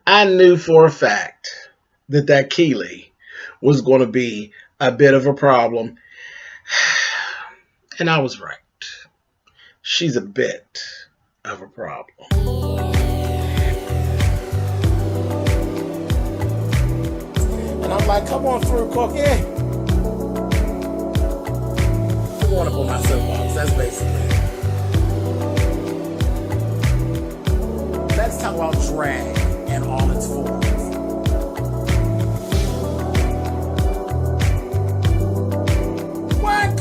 I knew for a fact that Keely was going to be a bit of a problem. And I was right. She's a bit of a problem. And I'm like, come on through, Cookie. I'm going up on my soapbox. That's basically it. Let's talk about drag and all its forms. What,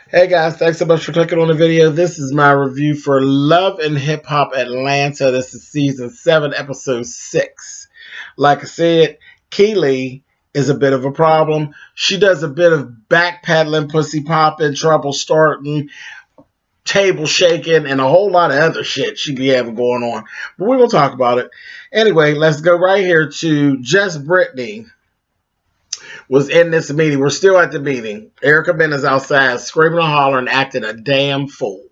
Hey guys, thanks so much for clicking on the video. This is my review for Love and Hip Hop Atlanta. This is season 7, episode 6. Like I said, Keely is a bit of a problem. She does a bit of backpedaling, pussy popping, trouble starting, table shaking, and a whole lot of other shit she be having going on. But we're going to talk about it. Anyway, let's go right here to Just Brittany. Was in this meeting. We're still at the meeting. Erica Ben is outside screaming and hollering, acting a damn fool.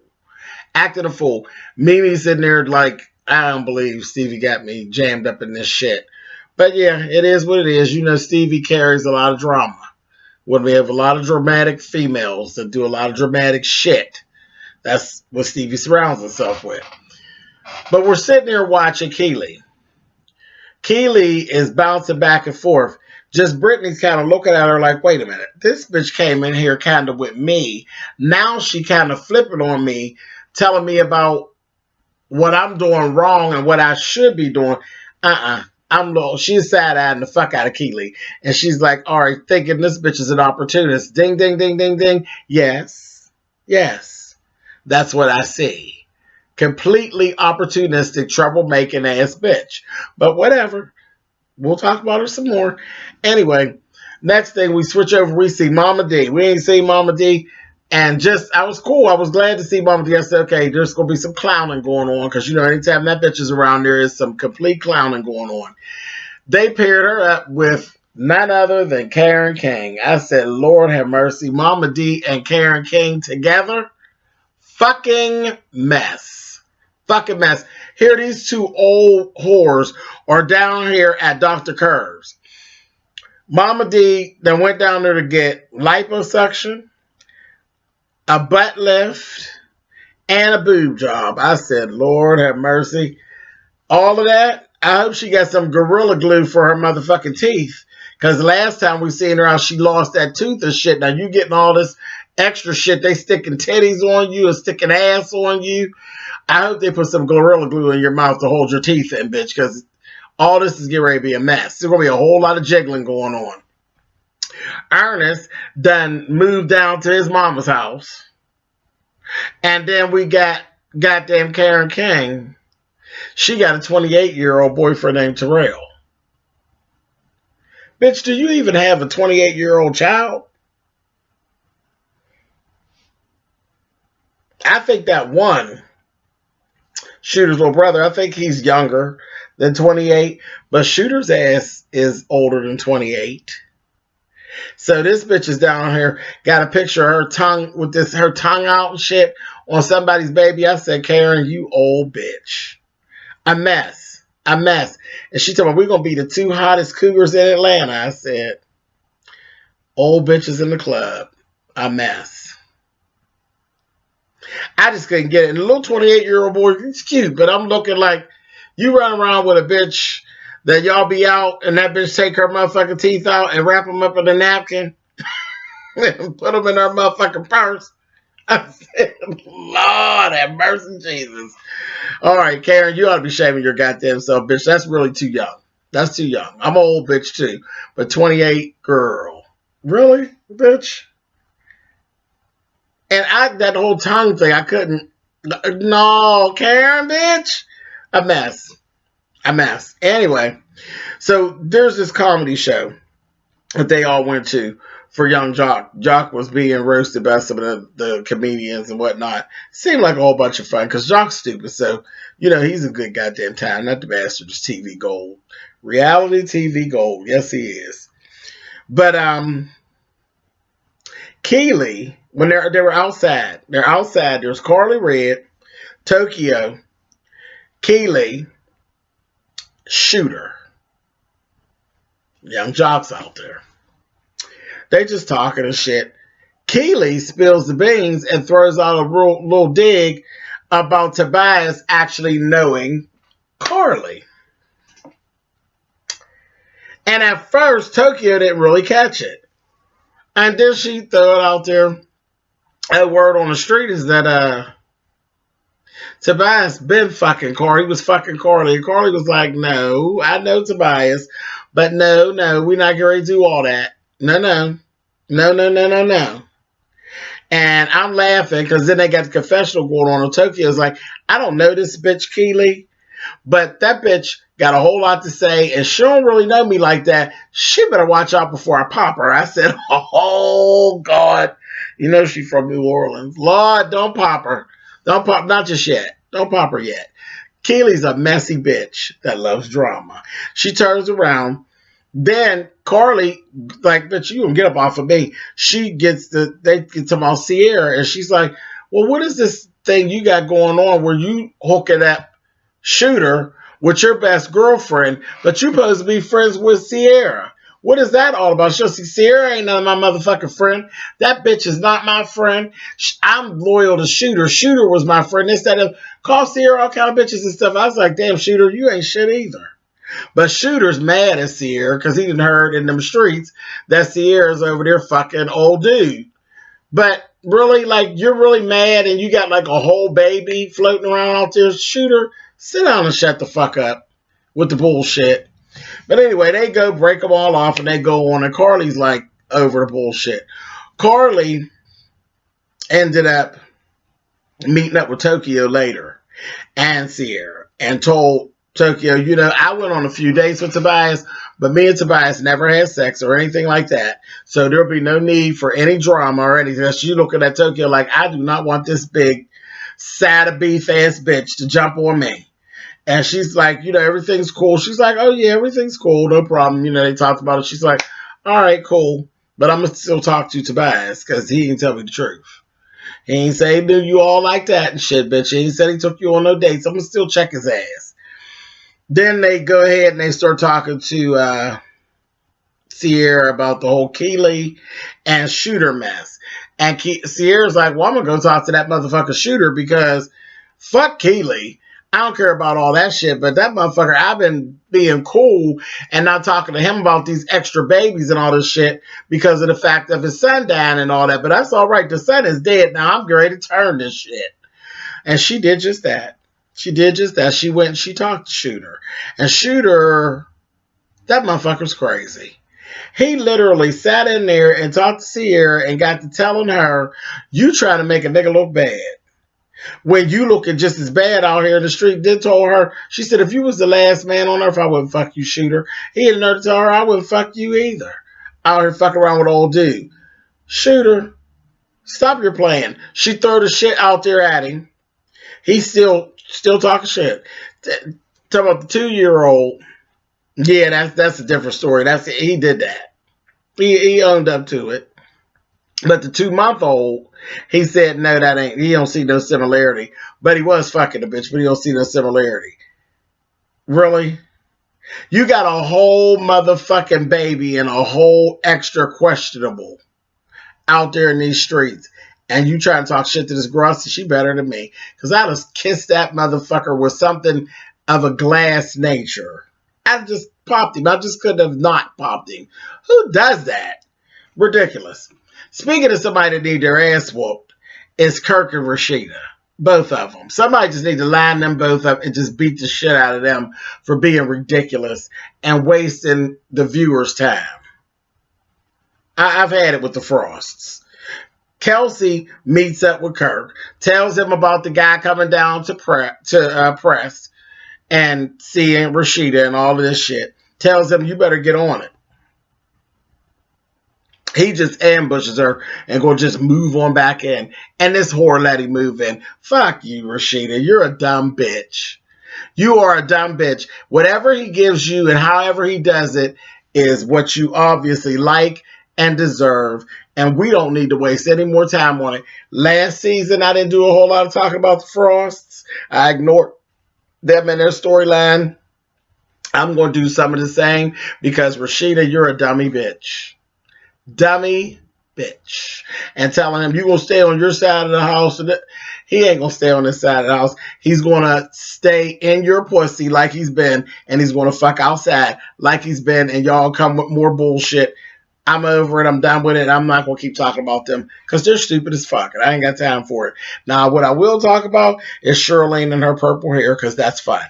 Acting a fool. Mimi's sitting there like, I don't believe Stevie got me jammed up in this shit. But yeah, it is what it is. You know, Stevie carries a lot of drama. When we have a lot of dramatic females that do a lot of dramatic shit, that's what Stevie surrounds himself with. But we're sitting there watching Keely. Keely is bouncing back and forth. Just Brittany's kind of looking at her like, wait a minute. This bitch came in here kind of with me. Now she kind of flipping on me, telling me about what I'm doing wrong and what I should be doing. She's side-eyeing the fuck out of Keely. And she's like, all right, thinking this bitch is an opportunist. Ding, ding, ding, ding, ding. Yes. Yes. That's what I see. Completely opportunistic, troublemaking ass bitch. But whatever. We'll talk about her some more. Anyway, next thing we switch over, we see Mama D. We ain't seen Mama D. And I was cool. I was glad to see Mama D. I said, okay, there's going to be some clowning going on. Because, you know, anytime that bitch is around, there is some complete clowning going on. They paired her up with none other than Karen King. I said, Lord have mercy. Mama D and Karen King together? Fucking mess. Fucking mess. Here these two old whores are down here at Dr. Curves. Mama D then went down there to get liposuction, a butt lift, and a boob job. I said, Lord have mercy. All of that, I hope she got some Gorilla Glue for her motherfucking teeth. Because last time we seen her out, she lost that tooth and shit. Now you getting all this extra shit. They sticking titties on you and sticking ass on you. I hope they put some Gorilla Glue in your mouth to hold your teeth in, bitch, because all this is getting ready to be a mess. There's going to be a whole lot of jiggling going on. Ernest done moved down to his mama's house. And then we got goddamn Karen King. She got a 28-year-old boyfriend named Terrell. Bitch, do you even have a 28-year-old child? I think that one... Shooter's little brother, I think he's younger than 28, but Shooter's ass is older than 28. So this bitch is down here, got a picture of her tongue with her tongue out and shit on somebody's baby. I said, Karen, you old bitch. A mess. A mess. And she told me, we're going to be the 2 hottest cougars in Atlanta. I said, old bitches in the club. A mess. I just couldn't get it. And the little 28-year-old boy, he's cute, but I'm looking like you run around with a bitch that y'all be out and that bitch take her motherfucking teeth out and wrap them up in a napkin and put them in her motherfucking purse. I said, Lord have mercy, Jesus. All right, Karen, you ought to be shaming your goddamn self, bitch. That's really too young. That's too young. I'm an old bitch too, but 28, girl. Really, bitch? And that whole tongue thing, I couldn't. No, Karen, bitch. A mess. A mess. Anyway, so there's this comedy show that they all went to for young Jock. Jock was being roasted by some of the comedians and whatnot. Seemed like a whole bunch of fun because Jock's stupid. So, you know, he's a good goddamn time. Not the bastard, just TV gold. Reality TV gold. Yes, he is. But, Keely, when they were outside, they're outside. There's Carly Red, Tokyo, Keely, Shooter, young jocks out there. They just talking and shit. Keely spills the beans and throws out a little dig about Tobias actually knowing Carly. And at first, Tokyo didn't really catch it. And then she threw it out there. A word on the street is that Tobias been fucking Carly. He was fucking Carly. And Carly was like, no, I know Tobias. But no, we're not going to do all that. No. And I'm laughing because then they got the confessional going on. And Tokyo's like, I don't know this bitch Keely, but that bitch got a whole lot to say, and she don't really know me like that. She better watch out before I pop her. I said, oh, God. You know she's from New Orleans. Lord, don't pop her. Don't pop, not just yet. Don't pop her yet. Keely's a messy bitch that loves drama. She turns around. Then Carly, like, bitch, you gonna get up off of me. They get to about Sierra, and she's like, well, what is this thing you got going on where you hooking that Shooter with your best girlfriend, but you supposed to be friends with Sierra? What is that all about? She'll see Sierra ain't none of my motherfucking friend. That bitch is not my friend. I'm loyal to Shooter. Shooter was my friend. Instead of call Sierra all kind of bitches and stuff. I was like, damn, Shooter, you ain't shit either. But Shooter's mad at Sierra because he done heard in them streets that Sierra's over there fucking old dude. But really, like, you're really mad and you got like a whole baby floating around out there. Shooter, sit down and shut the fuck up with the bullshit. But anyway, they go break them all off and they go on, and Carly's like over the bullshit. Carly ended up meeting up with Tokyo later and Sierra and told Tokyo, you know, I went on a few dates with Tobias, but me and Tobias never had sex or anything like that. So there'll be no need for any drama or anything. She's looking at Tokyo like, I do not want this big, sad beef ass bitch to jump on me. And she's like, you know, everything's cool. She's like, oh yeah, everything's cool. No problem. You know, they talked about it. She's like, all right, cool. But I'm going to still talk to Tobias because he didn't tell me the truth. He ain't say he knew you all like that and shit, bitch. He ain't said he took you on no dates. I'm going to still check his ass. Then they go ahead and they start talking to Sierra about the whole Keely and Shooter mess. And Sierra's like, well, I'm going to go talk to that motherfucker Shooter because fuck Keely. I don't care about all that shit, but that motherfucker, I've been being cool and not talking to him about these extra babies and all this shit because of the fact of his son dying and all that. But that's all right. The son is dead now. I'm ready to turn this shit. And she did just that. She did just that. She went and she talked to Shooter. And Shooter, that motherfucker's crazy. He literally sat in there and talked to Sierra and got to telling her, you trying to make a nigga look bad. When you looking just as bad out here in the street. Then told her, she said, if you was the last man on earth, I wouldn't fuck you, Shooter. He had nerve to tell her, I wouldn't fuck you either. Out here fucking around with old dude. Shooter, stop your playing. She threw the shit out there at him. He's still talking shit. Talking about the 2-year-old. Yeah, that's a different story. He did that. He owned up to it. But the 2-month-old, he said, no, that ain't. He don't see no similarity. But he was fucking the bitch, but he don't see no similarity. Really? You got a whole motherfucking baby and a whole extra questionable out there in these streets. And you try to talk shit to this girl, she better than me. Because I just kissed that motherfucker with something of a glass nature. I just popped him. I just couldn't have not popped him. Who does that? Ridiculous. Speaking of somebody that need their ass whooped, it's Kirk and Rashida. Both of them. Somebody just need to line them both up and just beat the shit out of them for being ridiculous and wasting the viewers' time. I've had it with the Frosts. Kelsey meets up with Kirk, tells him about the guy coming down to press and seeing Rashida and all of this shit. Tells him, you better get on it. He just ambushes her and go just move on back in. And this whore let him move in. Fuck you, Rashida. You're a dumb bitch. You are a dumb bitch. Whatever he gives you and however he does it is what you obviously like and deserve, and we don't need to waste any more time on it. Last season, I didn't do a whole lot of talking about the Frosts. I ignored them and their storyline. I'm going to do some of the same because Rashida, you're a dummy bitch. Dummy bitch. And telling him you're going to stay on your side of the house. He ain't going to stay on this side of the house. He's going to stay in your pussy like he's been, and he's going to fuck outside like he's been, and y'all come with more bullshit. I'm over it. I'm done with it. I'm not going to keep talking about them because they're stupid as fuck, and I ain't got time for it. Now, what I will talk about is Shirlene and her purple hair because that's fun.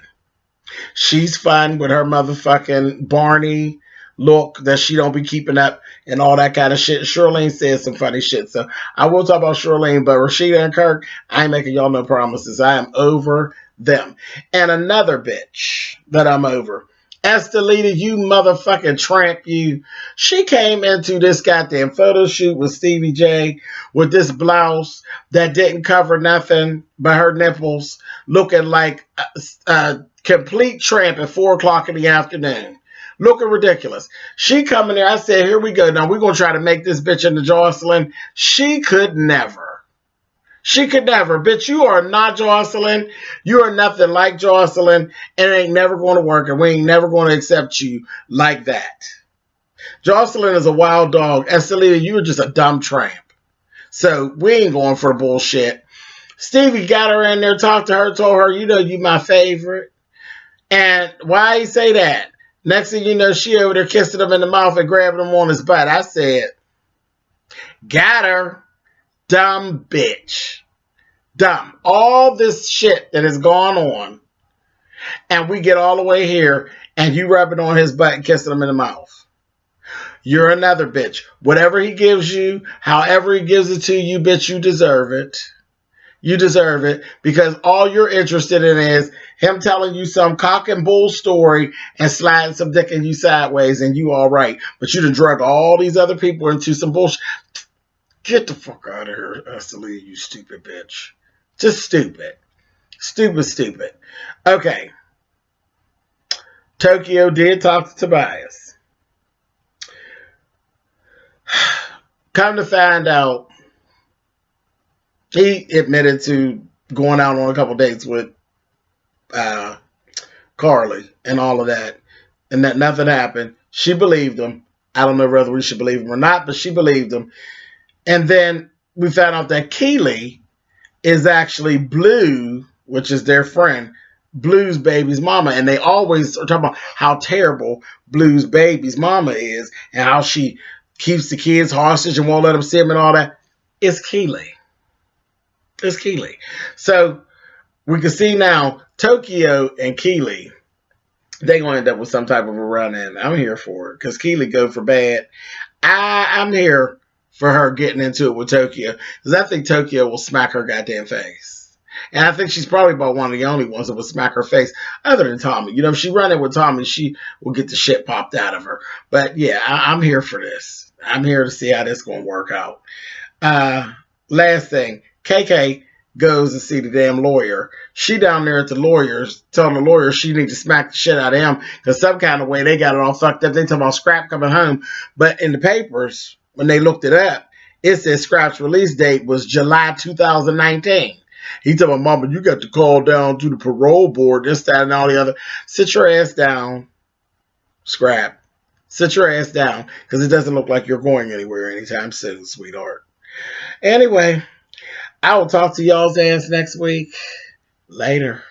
She's fun with her motherfucking Barney look that she don't be keeping up and all that kind of shit. Shirlene says some funny shit. So I will talk about Shirlene, but Rashida and Kirk, I ain't making y'all no promises. I am over them. And another bitch that I'm over. Estelita, you motherfucking tramp, you. She came into this goddamn photo shoot with Stevie J with this blouse that didn't cover nothing but her nipples, looking like a complete tramp at 4 o'clock in the afternoon. Looking ridiculous. She coming there. I said, here we go. Now we're going to try to make this bitch into Jocelyn. She could never. She could never. Bitch, you are not Jocelyn. You are nothing like Jocelyn. And it ain't never going to work. And we ain't never going to accept you like that. Jocelyn is a wild dog. Estelita, you are just a dumb tramp. So we ain't going for bullshit. Stevie got her in there, talked to her, told her, you know, you my favorite. And why he say that? Next thing you know, she over there kissing him in the mouth and grabbing him on his butt. I said, got her. Dumb bitch. Dumb. All this shit that has gone on. And we get all the way here and you rubbing on his butt and kissing him in the mouth. You're another bitch. Whatever he gives you, however he gives it to you, bitch, you deserve it. You deserve it because all you're interested in is him telling you some cock and bull story and sliding some dick in you sideways and you all right. But you done drug all these other people into some bullshit. Get the fuck out of here, Estelita, you stupid bitch. Just stupid. Stupid. Okay. Tokyo did talk to Tobias. Come to find out, he admitted to going out on a couple dates with Carly and all of that, and that nothing happened. She believed him. I don't know whether we should believe him or not, but she believed him. And then we found out that Keely is actually Blue, which is their friend, Blue's baby's mama. And they always are talking about how terrible Blue's baby's mama is and how she keeps the kids hostage and won't let them see them and all that. It's Keely. It's Keely. So we can see now Tokyo and Keely, they're going to end up with some type of a run-in. I'm here for it because Keely go for bad. I'm here for her getting into it with Tokyo because I think Tokyo will smack her goddamn face. And I think she's probably about one of the only ones that will smack her face other than Tommy. You know, if she run in with Tommy, she will get the shit popped out of her. But yeah, I'm here for this. I'm here to see how this is going to work out. Last thing, KK goes to see the damn lawyer. She down there at the lawyer's telling the lawyer she needs to smack the shit out of him because some kind of way they got it all fucked up. They talking about Scrap coming home. But in the papers, when they looked it up, it said Scrap's release date was July 2019. He told my mama, you got to call down to the parole board, this, that, and all the other. Sit your ass down, Scrap. Sit your ass down because it doesn't look like you're going anywhere anytime soon, sweetheart. Anyway, I will talk to y'all's ass next week. Later.